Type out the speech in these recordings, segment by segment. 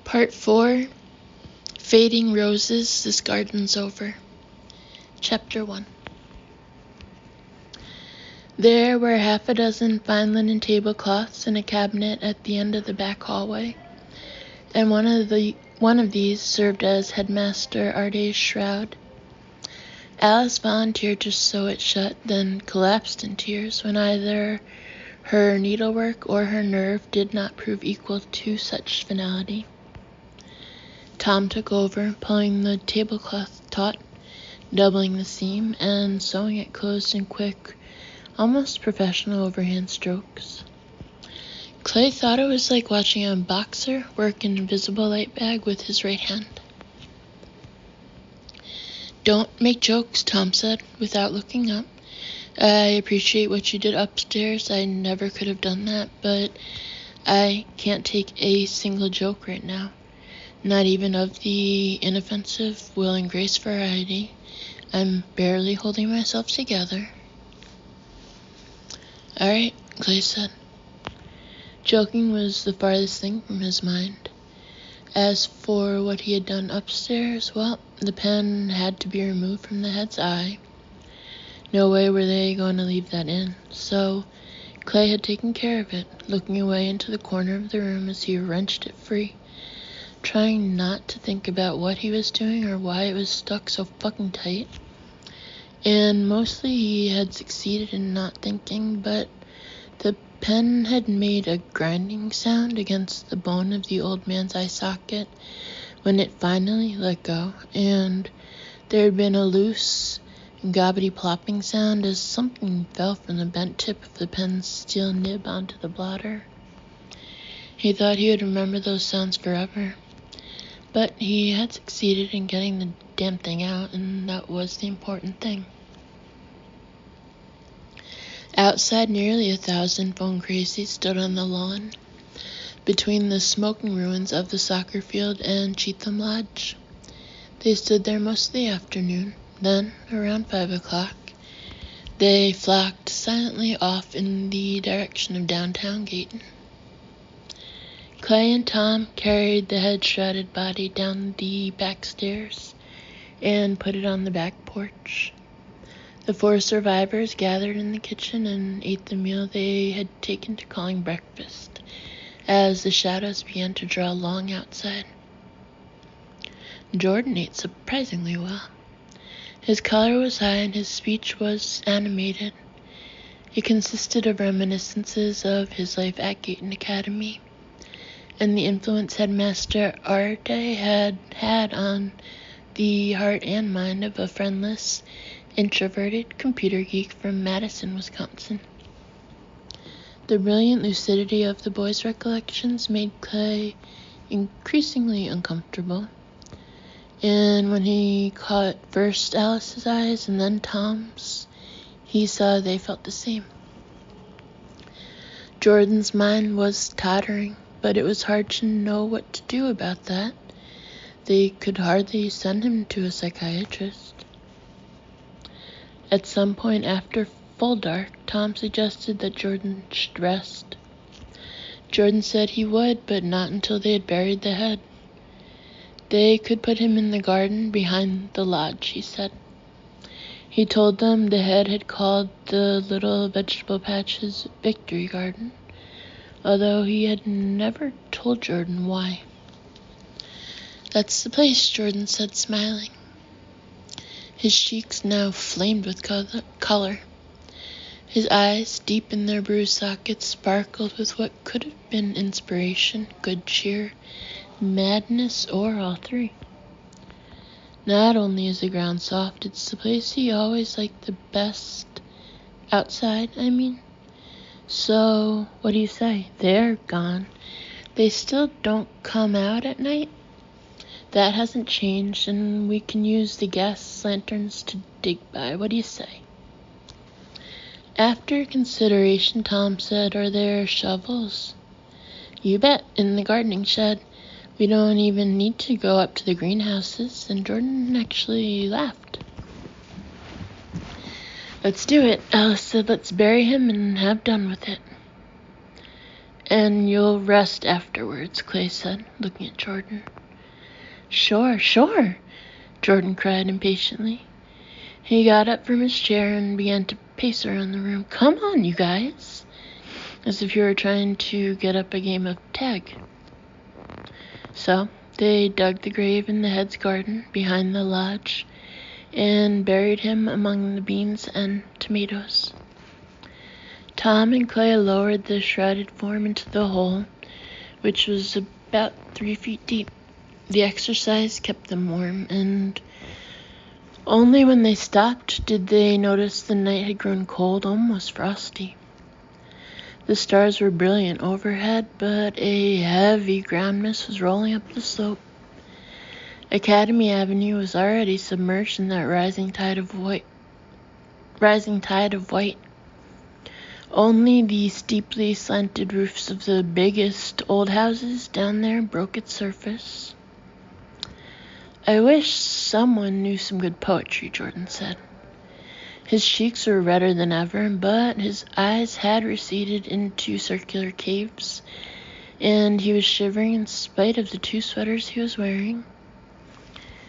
Part 4, Fading Roses, This Garden's Over. Chapter 1. There were half a dozen fine linen tablecloths in a cabinet at the end of the back hallway, and one of these served as Headmaster Arday's shroud. Alice volunteered to sew it shut, then collapsed in tears when either her needlework or her nerve did not prove equal to such finality. Tom took over, pulling the tablecloth taut, doubling the seam, and sewing it closed in quick, almost professional overhand strokes. Clay thought it was like watching a boxer work an invisible light bag with his right hand. "Don't make jokes," Tom said, without looking up. "I appreciate what you did upstairs. I never could have done that, but I can't take a single joke right now. Not even of the inoffensive Will and Grace variety. I'm barely holding myself together." "All right," Clay said. Joking was the farthest thing from his mind. As for what he had done upstairs, well, the pen had to be removed from the head's eye. No way were they going to leave that in, so Clay had taken care of it, looking away into the corner of the room as he wrenched it free, trying not to think about what he was doing or why it was stuck so fucking tight. And mostly he had succeeded in not thinking, but the pen had made a grinding sound against the bone of the old man's eye socket when it finally let go, and there had been a loose, gobbity-plopping sound as something fell from the bent tip of the pen's steel nib onto the blotter. He thought he would remember those sounds forever. But he had succeeded in getting the damn thing out, and that was the important thing. Outside, nearly 1,000 phone crazies stood on the lawn, between the smoking ruins of the soccer field and Cheatham Lodge. They stood there most of the afternoon. Then, around 5 o'clock, they flocked silently off in the direction of downtown Gayton. Clay and Tom carried the head-shrouded body down the back stairs and put it on the back porch. The 4 survivors gathered in the kitchen and ate the meal they had taken to calling breakfast, as the shadows began to draw long outside. Jordan ate surprisingly well. His color was high and his speech was animated. It consisted of reminiscences of his life at Gayton Academy and the influence Headmaster Arday had had on the heart and mind of a friendless, introverted computer geek from Madison, Wisconsin. The brilliant lucidity of the boy's recollections made Clay increasingly uncomfortable, and when he caught first Alice's eyes and then Tom's, he saw they felt the same. Jordan's mind was tottering, but it was hard to know what to do about that. They could hardly send him to a psychiatrist. At some point after full dark, Tom suggested that Jordan should rest. Jordan said he would, but not until they had buried the head. They could put him in the garden behind the lodge, he said. He told them the head had called the little vegetable patch's Victory Garden, although he had never told Jordan why. "That's the place," Jordan said, smiling. His cheeks now flamed with color. His eyes, deep in their bruised sockets, sparkled with what could have been inspiration, good cheer, madness, or all three. "Not only is the ground soft, it's the place he always liked the best. Outside, I mean. So, what do you say? They're gone. They still don't come out at night? That hasn't changed, and we can use the gas lanterns to dig by. What do you say?" After consideration, Tom said, "Are there shovels?" "You bet, in the gardening shed. We don't even need to go up to the greenhouses," and Jordan actually laughed. "Let's do it," Alice said. "Let's bury him and have done with it." And you'll rest afterwards, Clay said, looking at Jordan. Sure, sure, Jordan cried impatiently. He got up from his chair and began to pace around the room. Come on, you guys, as if you were trying to get up a game of tag. So they dug the grave in the head's garden behind the lodge and buried him among the beans and tomatoes. Tom and Clay lowered the shrouded form into the hole, which was about 3 feet deep. The exercise kept them warm, and only when they stopped did they notice the night had grown cold, almost frosty. The stars were brilliant overhead, but a heavy ground mist was rolling up the slope. Academy Avenue was already submerged in that rising tide of white. Only the steeply slanted roofs of the biggest old houses down there broke its surface. I wish someone knew some good poetry, Jordan said. His cheeks were redder than ever, but his eyes had receded into circular caves, and he was shivering in spite of the 2 sweaters he was wearing.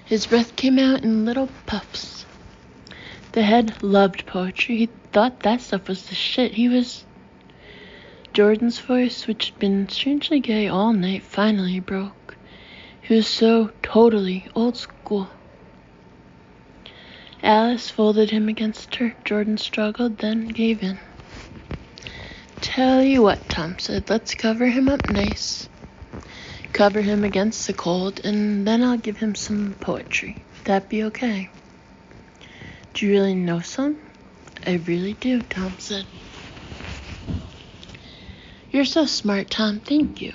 His breath came out in little puffs. The head loved poetry. He thought that stuff was the shit. Jordan's voice, which had been strangely gay all night, finally broke. He was so totally old school. Alice folded him against her. Jordan struggled, then gave in. Tell you what, Tom said, let's cover him up nice. Cover him against the cold, and then I'll give him some poetry. That be okay? Do you really know some? I really do, Tom said. You're so smart, Tom, thank you.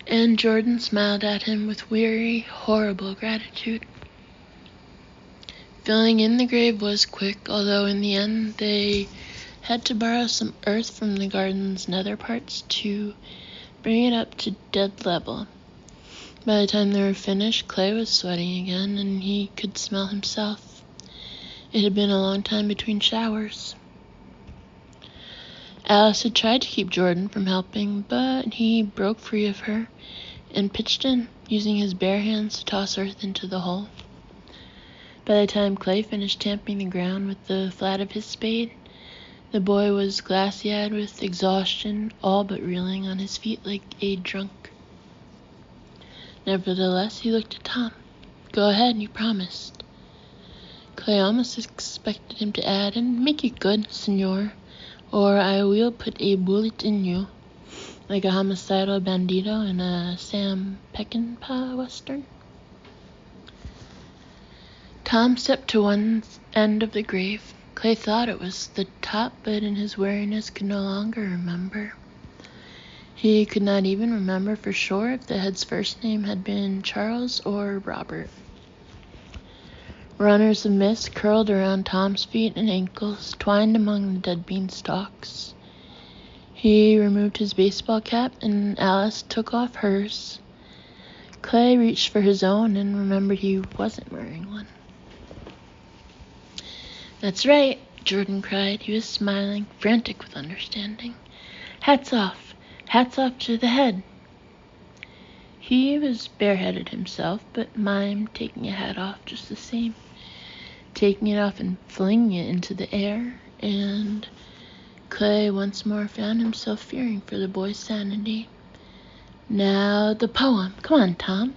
And Jordan smiled at him with weary, horrible gratitude. Filling in the grave was quick, although in the end they had to borrow some earth from the garden's nether parts to bring it up to dead level. By the time they were finished, Clay was sweating again, and he could smell himself. It had been a long time between showers. Alice had tried to keep Jordan from helping, but he broke free of her and pitched in, using his bare hands to toss earth into the hole. By the time Clay finished tamping the ground with the flat of his spade, the boy was glassy-eyed with exhaustion, all but reeling on his feet like a drunk. Nevertheless, he looked at Tom. Go ahead, you promised. Clay almost expected him to add, and make it good, senor, or I will put a bullet in you, like a homicidal bandito in a Sam Peckinpah western. Tom stepped to one end of the grave. Clay thought it was the top, but in his weariness could no longer remember. He could not even remember for sure if the head's first name had been Charles or Robert. Runners of mist curled around Tom's feet and ankles, twined among the dead beanstalks. He removed his baseball cap, and Alice took off hers. Clay reached for his own and remembered he wasn't wearing one. That's right, Jordan cried. He was smiling, frantic with understanding. Hats off to the head. He was bareheaded himself, but mimed taking a hat off just the same, taking it off and flinging it into the air, and Clay once more found himself fearing for the boy's sanity. Now the poem. Come on, Tom.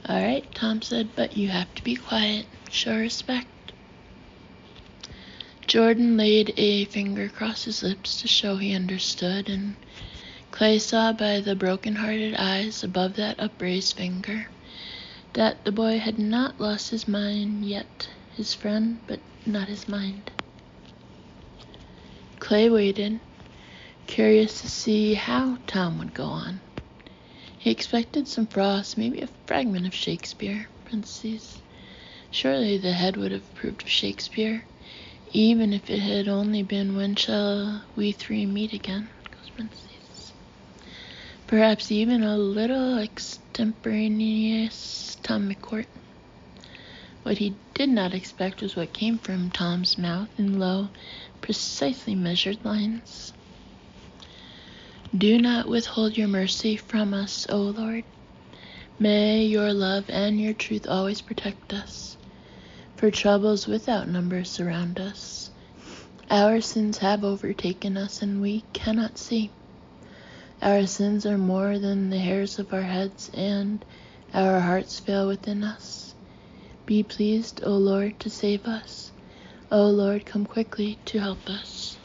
All right, Tom said, but you have to be quiet. Show respect. Jordan laid a finger across his lips to show he understood, and Clay saw by the broken-hearted eyes above that upraised finger that the boy had not lost his mind yet, his friend, but not his mind. Clay waited, curious to see how Tom would go on. He expected some frost, maybe a fragment of Shakespeare, parentheses. Surely the head would have approved of Shakespeare, even if it had only been When Shall We Three Meet Again, perhaps even a little extemporaneous Tom McCourt. What he did not expect was what came from Tom's mouth in low, precisely measured lines. Do not withhold your mercy from us, O Lord. May your love and your truth always protect us, for troubles without number surround us. Our sins have overtaken us, and we cannot see. Our sins are more than the hairs of our heads, and our hearts fail within us. Be pleased, O Lord, to save us. O Lord, come quickly to help us.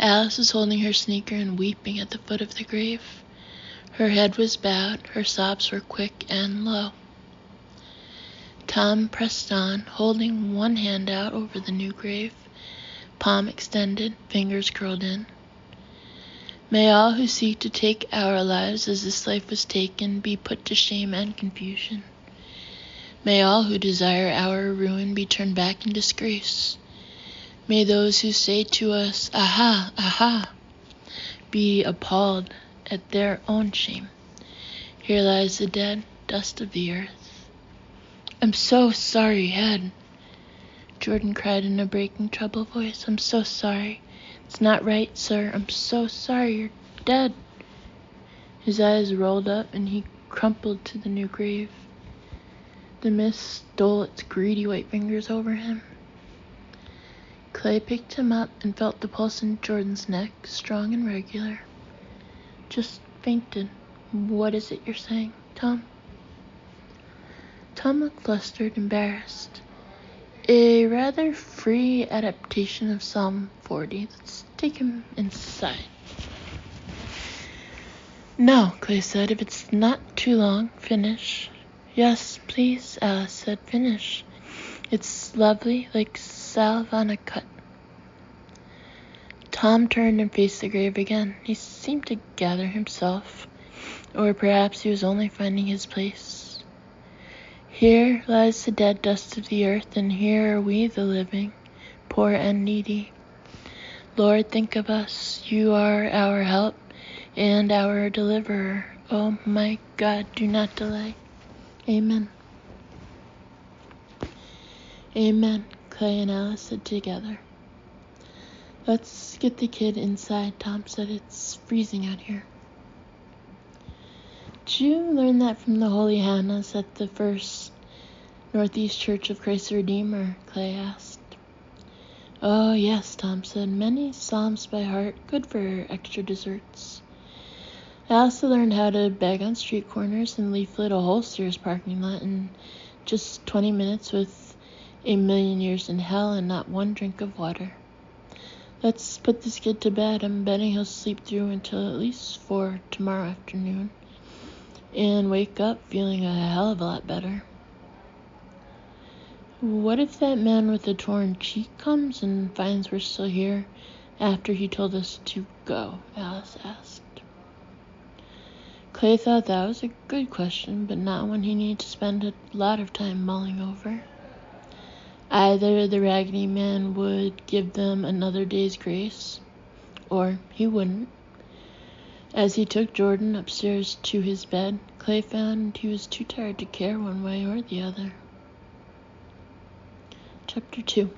Alice was holding her sneaker and weeping at the foot of the grave. Her head was bowed, her sobs were quick and low. Tom pressed on, holding one hand out over the new grave, palm extended, fingers curled in. May all who seek to take our lives as this life was taken be put to shame and confusion. May all who desire our ruin be turned back in disgrace. May those who say to us, "Aha, aha," be appalled at their own shame. Here lies the dead, dust of the earth. "I'm so sorry, Ed," Jordan cried in a breaking, troubled voice. "I'm so sorry. It's not right, sir. I'm so sorry. You're dead." His eyes rolled up, and he crumpled to the new grave. The mist stole its greedy white fingers over him. Clay picked him up and felt the pulse in Jordan's neck, strong and regular. "Just fainted. What is it you're saying, Tom?" Tom looked flustered, embarrassed. "A rather free adaptation of Psalm 40. Let's take him inside." "No," Clay said. "If it's not too long, finish." "Yes, please," Alice said. "Finish. It's lovely, like salve on a cut." Tom turned and faced the grave again. He seemed to gather himself, or perhaps he was only finding his place. "Here lies the dead dust of the earth, and here are we, the living, poor and needy. Lord, think of us. You are our help and our deliverer. Oh my God, do not delay. Amen." "Amen," Clay and Alice said together. "Let's get the kid inside," Tom said. "It's freezing out here." "Did you learn that from the Holy Hannahs at the First Northeast Church of Christ the Redeemer?" Clay asked. "Oh, yes," Tom said. "Many psalms by heart, good for extra desserts. I also learned how to beg on street corners and leaflet a whole Sears parking lot in just 20 minutes with a million years in hell and not one drink of water. Let's put this kid to bed. I'm betting he'll sleep through until at least 4 tomorrow afternoon and wake up feeling a hell of a lot better." "What if that man with the torn cheek comes and finds we're still here after he told us to go?" Alice asked. Clay thought that was a good question, but not one he needed to spend a lot of time mulling over. Either the Raggedy Man would give them another day's grace, or he wouldn't. As he took Jordan upstairs to his bed, Clay found he was too tired to care one way or the other. Chapter 2.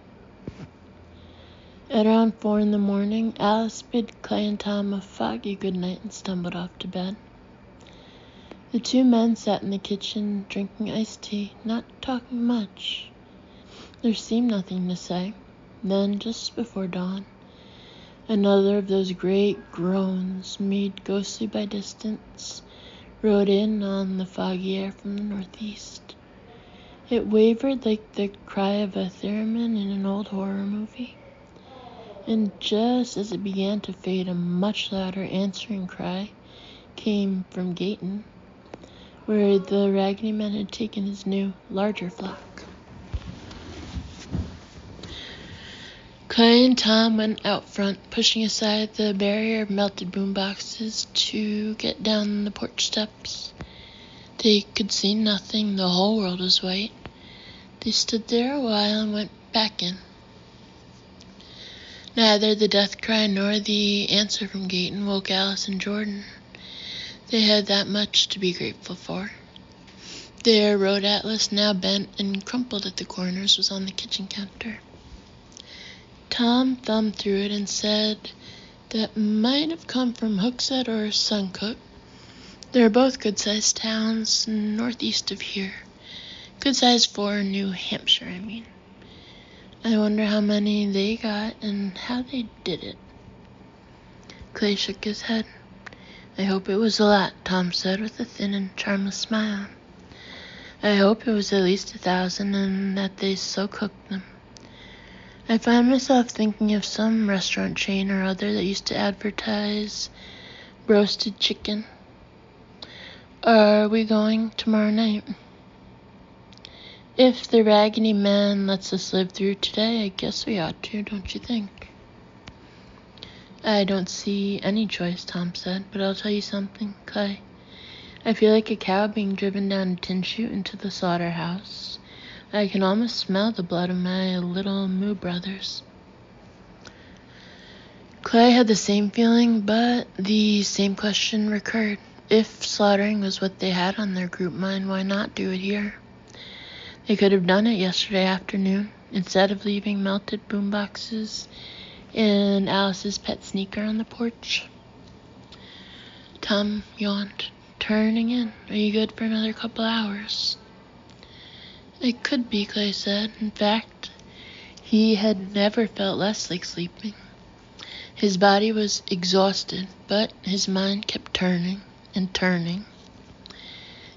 At around 4 in the morning, Alice bid Clay and Tom a foggy good night and stumbled off to bed. The two men sat in the kitchen drinking iced tea, not talking much. There seemed nothing to say. Then, just before dawn, another of those great groans, made ghostly by distance, rode in on the foggy air from the northeast. It wavered like the cry of a theremin in an old horror movie. And just as it began to fade, a much louder answering cry came from Gayton, where the Raggedy Man had taken his new, larger flock. Clay and Tom went out front, pushing aside the barrier of melted boomboxes to get down the porch steps. They could see nothing. The whole world was white. They stood there a while and went back in. Neither the death cry nor the answer from Gayton woke Alice and Jordan. They had that much to be grateful for. Their road atlas, now bent and crumpled at the corners, was on the kitchen counter. Tom thumbed through it and said, that might have come from Hooksett or Suncook. They're both good-sized towns northeast of here. Good size for New Hampshire, I mean. I wonder how many they got and how they did it. Clay shook his head. I hope it was a lot, Tom said with a thin and charmless smile. I hope it was at least 1,000 and that they so cooked them. I find myself thinking of some restaurant chain or other that used to advertise roasted chicken. Are we going tomorrow night? If the Raggedy Man lets us live through today, I guess we ought to, don't you think? I don't see any choice, Tom said, but I'll tell you something, Clay. I feel like a cow being driven down a tin chute into the slaughterhouse. I can almost smell the blood of my little moo brothers. Clay had the same feeling, but the same question recurred. If slaughtering was what they had on their group mind, why not do it here? They could have done it yesterday afternoon, instead of leaving melted boomboxes and Alice's pet sneaker on the porch. Tom yawned. Turning in. Are you good for another couple hours? It could be, Clay said. In fact, he had never felt less like sleeping. His body was exhausted, but his mind kept turning and turning.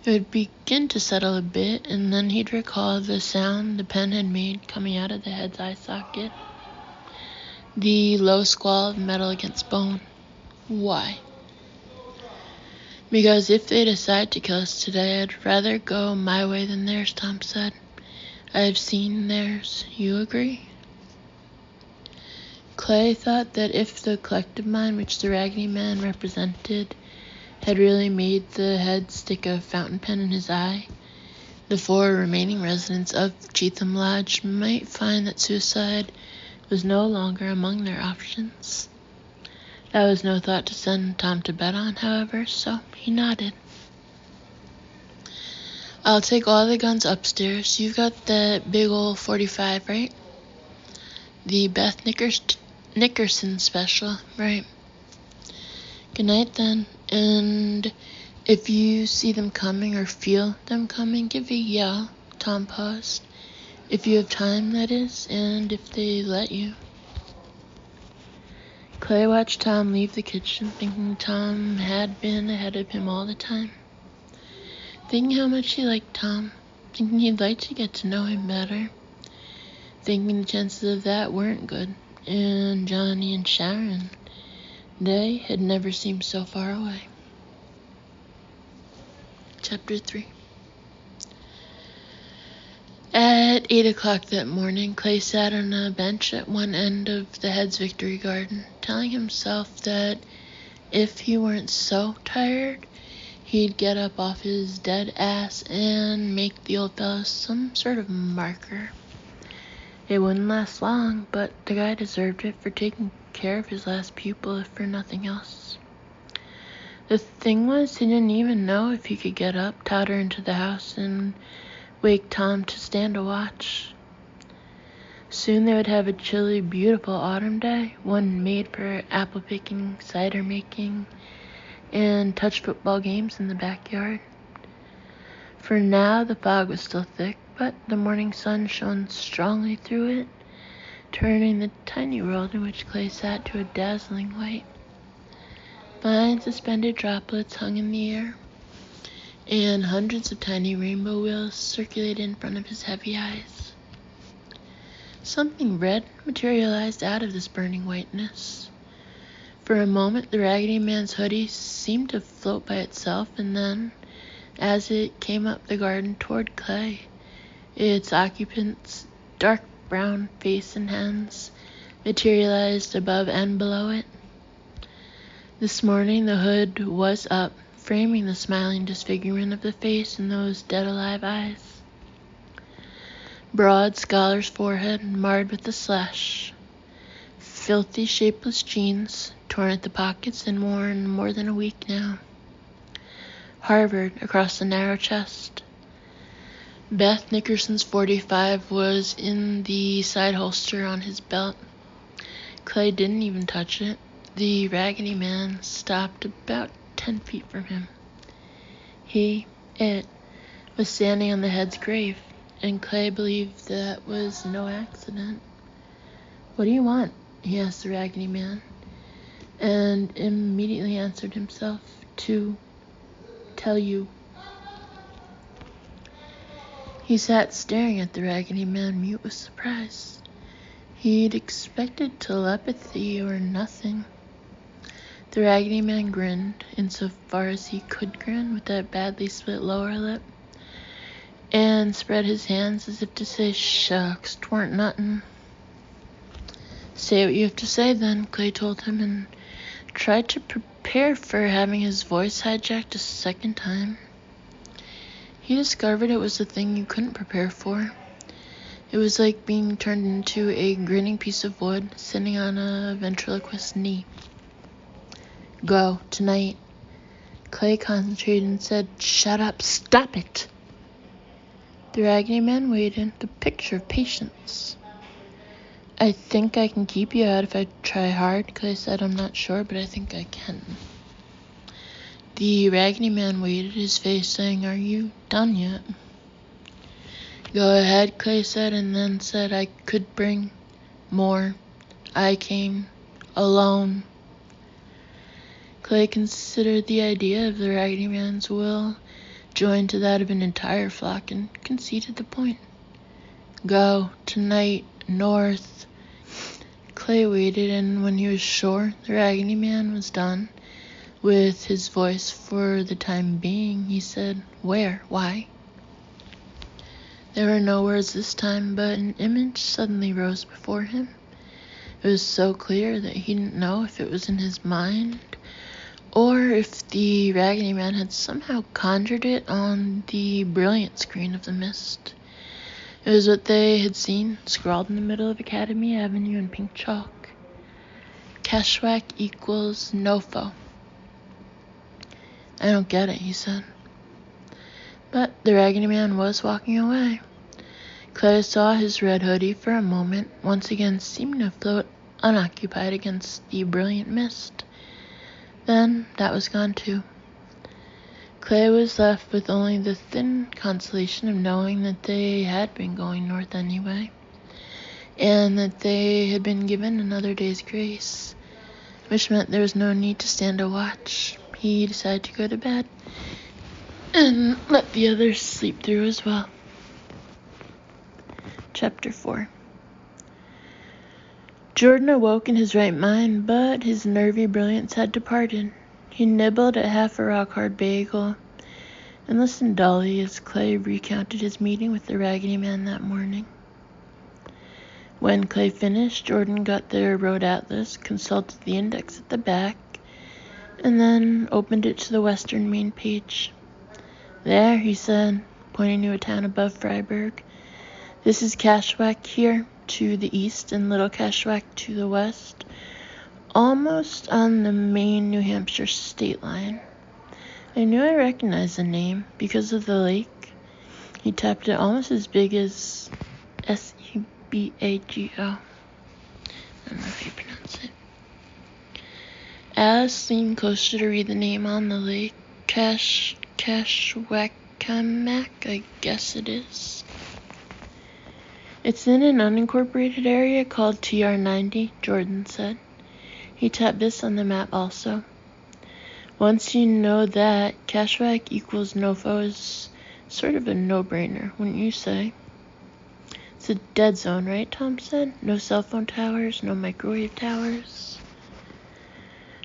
It would begin to settle a bit, and then he'd recall the sound the pen had made coming out of the head's eye socket. The low squall of metal against bone. Why? Because if they decide to kill us today, I'd rather go my way than theirs, Tom said. I've seen theirs. You agree? Clay thought that if the collective mind which the Raggedy Man represented had really made the head stick a fountain pen in his eye, the 4 remaining residents of Cheatham Lodge might find that suicide was no longer among their options. That was no thought to send Tom to bed on, however, so he nodded. I'll take all the guns upstairs. You've got that big old .45, right? The Beth Nickerson special, right? Good night, then. And if you see them coming or feel them coming, give a yell. Tom paused. If you have time, that is, and if they let you. Clay watched Tom leave the kitchen, thinking Tom had been ahead of him all the time. Thinking how much he liked Tom, thinking he'd like to get to know him better, thinking the chances of that weren't good, and Johnny and Sharon, they had never seemed so far away. Chapter 3. At 8 o'clock that morning, Clay sat on a bench at one end of the head's victory garden, telling himself that if he weren't so tired, he'd get up off his dead ass and make the old fellow some sort of marker. It wouldn't last long, but the guy deserved it for taking care of his last pupil, if for nothing else. The thing was, he didn't even know if he could get up, totter into the house, and wake Tom to stand a watch. Soon they would have a chilly, beautiful autumn day, one made for apple picking, cider making, and touch football games in the backyard. For now, the fog was still thick, but the morning sun shone strongly through it, turning the tiny world in which Clay sat to a dazzling white. Fine suspended droplets hung in the air, and hundreds of tiny rainbow wheels circulated in front of his heavy eyes. Something red materialized out of this burning whiteness. For a moment, the Raggedy Man's hoodie seemed to float by itself, and then, as it came up the garden toward Clay, its occupant's dark brown face and hands materialized above and below it. This morning, the hood was up, framing the smiling disfigurement of the face and those dead-alive eyes. Broad scholar's forehead marred with a slash. Filthy, shapeless jeans, torn at the pockets and worn more than a week now. Harvard across the narrow chest. Beth Nickerson's .45 was in the side holster on his belt. Clay didn't even touch it. The Raggedy Man stopped about 10 feet from him. It was standing on the head's grave, and Clay believed that was no accident. "What do you want?" he asked the Raggedy Man, and immediately answered himself, "To tell you." He sat staring at the Raggedy Man, mute with surprise. He'd expected telepathy or nothing. The Raggedy Man grinned, insofar as he could grin with that badly split lower lip, and spread his hands as if to say, "Shucks, 'twarn't nothin'." "Say what you have to say, then," Clay told him, and tried to prepare for having his voice hijacked a second time. He discovered it was the thing you couldn't prepare for. It was like being turned into a grinning piece of wood sitting on a ventriloquist's knee. "Go, tonight." Clay concentrated and said, "Shut up, stop it." The Raggedy Man waited, the picture of patience. "I think I can keep you out if I try hard," Clay said. "I'm not sure, but I think I can." The Raggedy Man waited, his face saying, "Are you done yet?" "Go ahead," Clay said, and then said, "I could bring more. I came alone." Clay considered the idea of the Raggedy Man's will joined to that of an entire flock and conceded the point. "Go, tonight, north." Clay waited, and when he was sure the Raggedy Man was done with his voice for the time being, he said, "Where? Why?" There were no words this time, but an image suddenly rose before him. It was so clear that he didn't know if it was in his mind or if the Raggedy Man had somehow conjured it on the brilliant screen of the mist. It was what they had seen, scrawled in the middle of Academy Avenue in pink chalk. "Keshwak equals Nofo." "I don't get it," he said. But the Raggedy Man was walking away. Clay saw his red hoodie for a moment, once again seeming to float unoccupied against the brilliant mist. Then that was gone too. Clay was left with only the thin consolation of knowing that they had been going north anyway, and that they had been given another day's grace, which meant there was no need to stand a watch. He decided to go to bed and let the others sleep through as well. Chapter 4. Jordan awoke in his right mind, but his nervy brilliance had departed. He nibbled at half a rock-hard bagel and listened dully as Clay recounted his meeting with the Raggedy Man that morning. When Clay finished, Jordan got their road atlas, consulted the index at the back, and then opened it to the western main page. "There," he said, pointing to a town above Freiburg. "This is Keshwak here to the east and Little Keshwak to the west, almost on the Maine New Hampshire state line." I knew I recognized the name because of the lake. He tapped it, almost as big as Sebago. I don't know how you pronounce it. Alice leaned closer to read the name on the lake. Keshwakamak, I guess it is. "It's in an unincorporated area called TR90, Jordan said. He tapped this on the map also. "Once you know that, Keshwak equals Nofo is sort of a no-brainer, wouldn't you say?" "It's a dead zone, right?" Tom said. "No cell phone towers, no microwave towers."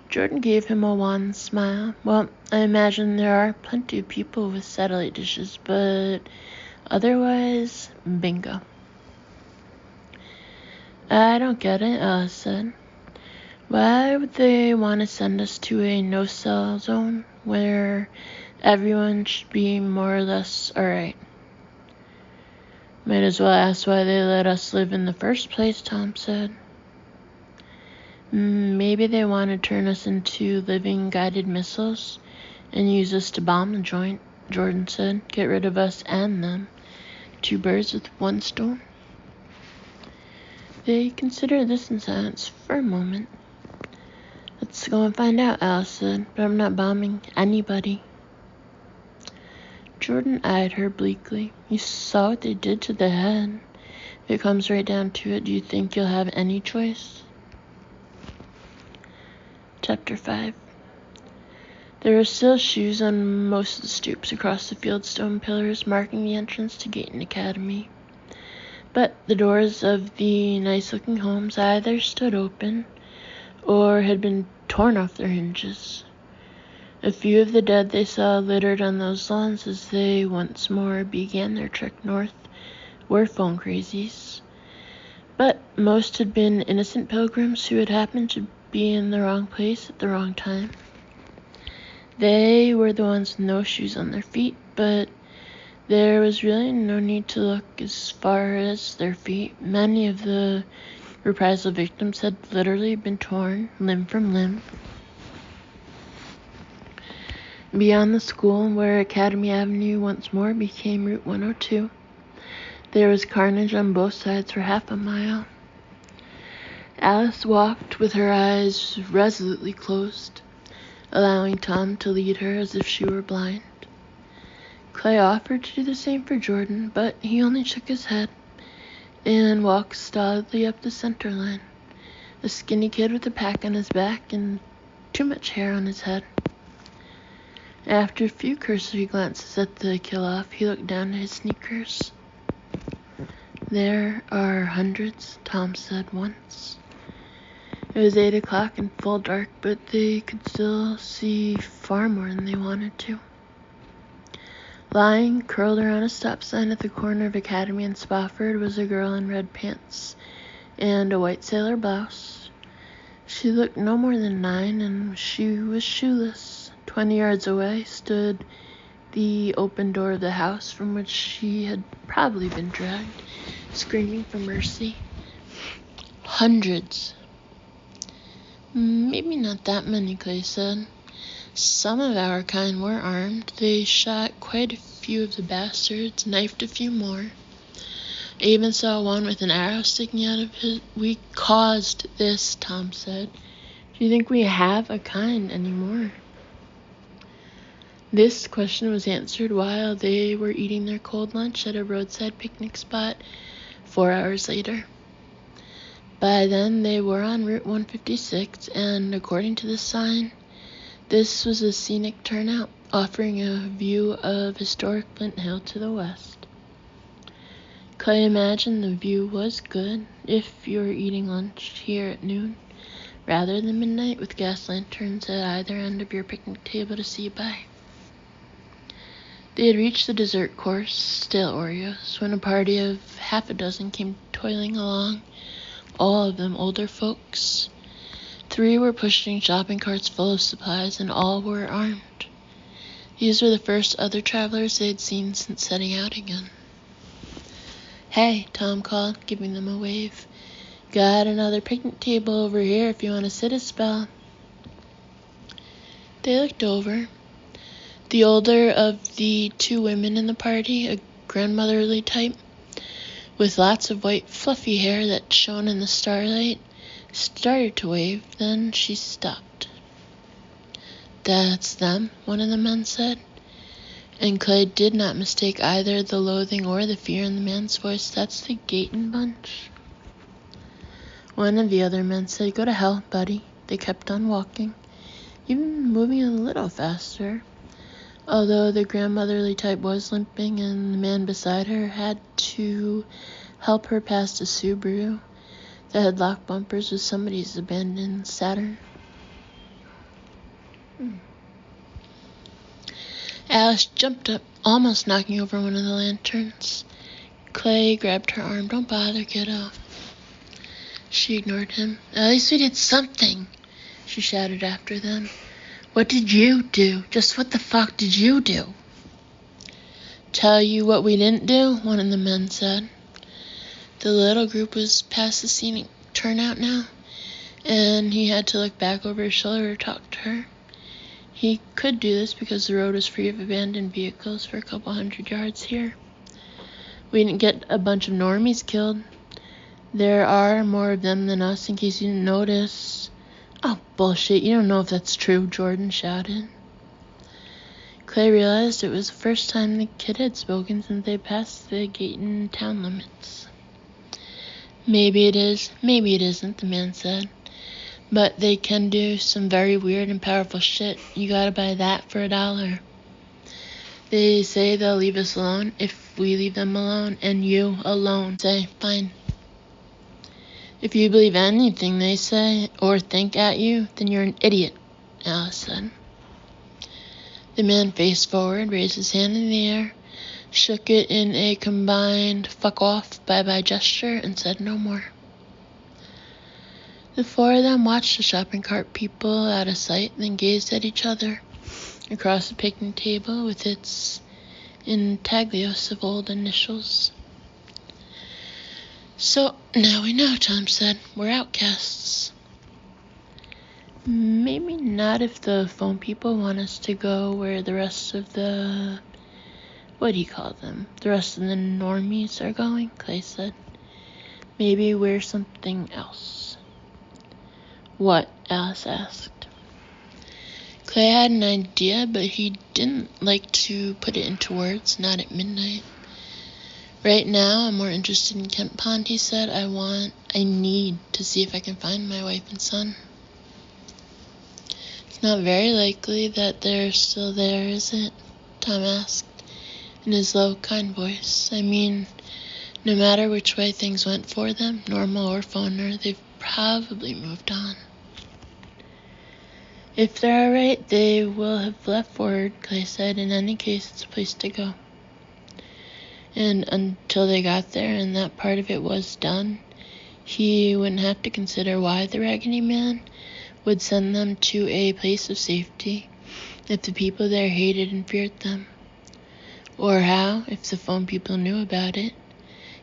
Jordan gave him a wan smile. "Well, I imagine there are plenty of people with satellite dishes, but otherwise, bingo." "I don't get it," Alice said. "Why would they want to send us to a no-cell zone where everyone should be more or less alright?" "Might as well ask why they let us live in the first place," Tom said. "Maybe they want to turn us into living guided missiles and use us to bomb the joint," Jordan said. "Get rid of us and them. 2 birds with 1 stone." They considered this in silence for a moment. "A Let's go and find out, Alice said, but I'm not bombing anybody. Jordan eyed her bleakly. You saw what they did to the head. If it comes right down to it, do you think you'll have any choice? Chapter 5. There were still shoes on most of the stoops across the field, stone pillars marking the entrance to Gayton Academy. But the doors of the nice-looking homes either stood open or had been torn off their hinges. A few of the dead they saw littered on those lawns as they once more began their trek north were phone crazies. But most had been innocent pilgrims who had happened to be in the wrong place at the wrong time. They were the ones with no shoes on their feet, but there was really no need to look as far as their feet. Many of the reprisal victims had literally been torn limb from limb. Beyond the school, where Academy Avenue once more became Route 102, there was carnage on both sides for half a mile. Alice walked with her eyes resolutely closed, allowing Tom to lead her as if she were blind. Clay offered to do the same for Jordan, but he only shook his head and walked stolidly up the center line, a skinny kid with a pack on his back and too much hair on his head. After a few cursory glances at the kill-off, he looked down at his sneakers. There are hundreds, Tom said once. It was 8 o'clock and full dark, but they could still see far more than they wanted to. Lying, curled around a stop sign at the corner of Academy and Spofford, was a girl in red pants and a white sailor blouse. She looked no more than 9, and she was shoeless. 20 yards away stood the open door of the house from which she had probably been dragged, screaming for mercy. Hundreds. Maybe not that many, Clay said. Some of our kind were armed. They shot quite a few of the bastards, knifed a few more. I even saw one with an arrow sticking out of his... We caused this, Tom said. Do you think we have a kind anymore? This question was answered while they were eating their cold lunch at a roadside picnic spot 4 hours later. By then, they were on Route 156, and according to the sign, this was a scenic turnout, offering a view of historic Flint Hill to the west. Clay imagined the view was good if you were eating lunch here at noon, rather than midnight with gas lanterns at either end of your picnic table to see by. They had reached the dessert course, stale Oreos, when a party of half a dozen came toiling along, all of them older folks. 3 were pushing shopping carts full of supplies, and all were armed. These were the first other travelers they had seen since setting out again. Hey, Tom called, giving them a wave. Got another picnic table over here if you want to sit a spell. They looked over. The older of the 2 women in the party, a grandmotherly type, with lots of white fluffy hair that shone in the starlight, started to wave, then she stopped. That's them, one of the men said, and Clay did not mistake either the loathing or the fear in the man's voice. That's the Gayton bunch. One of the other men said, Go to hell, buddy. They kept on walking, even moving a little faster, although the grandmotherly type was limping and the man beside her had to help her past a Subaru that had locked bumpers with somebody's abandoned Saturn. Alice jumped up, almost knocking over one of the lanterns. Clay grabbed her arm. Don't bother, kiddo. She ignored him. At least we did something, she shouted after them. What did you do? Just what the fuck did you do? Tell you what we didn't do, one of the men said. The little group was past the scenic turnout now, and he had to look back over his shoulder to talk to her. He could do this because the road was free of abandoned vehicles for a couple 100 yards here. We didn't get a bunch of normies killed. There are more of them than us, in case you didn't notice. Oh, bullshit, you don't know if that's true, Jordan shouted. Clay realized it was the first time the kid had spoken since they passed the gate in town limits. Maybe it is, maybe it isn't, the man said. But they can do some very weird and powerful shit. You gotta buy that for $1. They say they'll leave us alone if we leave them alone, and you alone. Say, fine. If you believe anything they say or think at you, then you're an idiot, Alice said. The man faced forward, raised his hand in the air, shook it in a combined fuck off, bye-bye gesture, and said no more. The four of them watched the shopping cart people out of sight, then gazed at each other across the picnic table with its intaglios of old initials. So, now we know, Tom said. We're outcasts. Maybe not if the phone people want us to go where the rest of the... what do you call them? The rest of the normies are going, Clay said. Maybe we're something else. What? Alice asked. Clay had an idea, but he didn't like to put it into words, not at midnight. Right now, I'm more interested in Kent Pond, he said. I need to see if I can find my wife and son. It's not very likely that they're still there, is it? Tom asked, in his low, kind voice. I mean, no matter which way things went for them, normal or phoner, they've probably moved on. If they're alright, they will have left forward, Clay said. In any case, it's a place to go. And until they got there and that part of it was done, he wouldn't have to consider why the Raggedy Man would send them to a place of safety if the people there hated and feared them. Or how, if the phone people knew about it,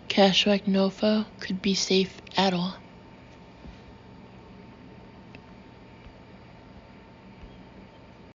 Kashwak Nofo could be safe at all.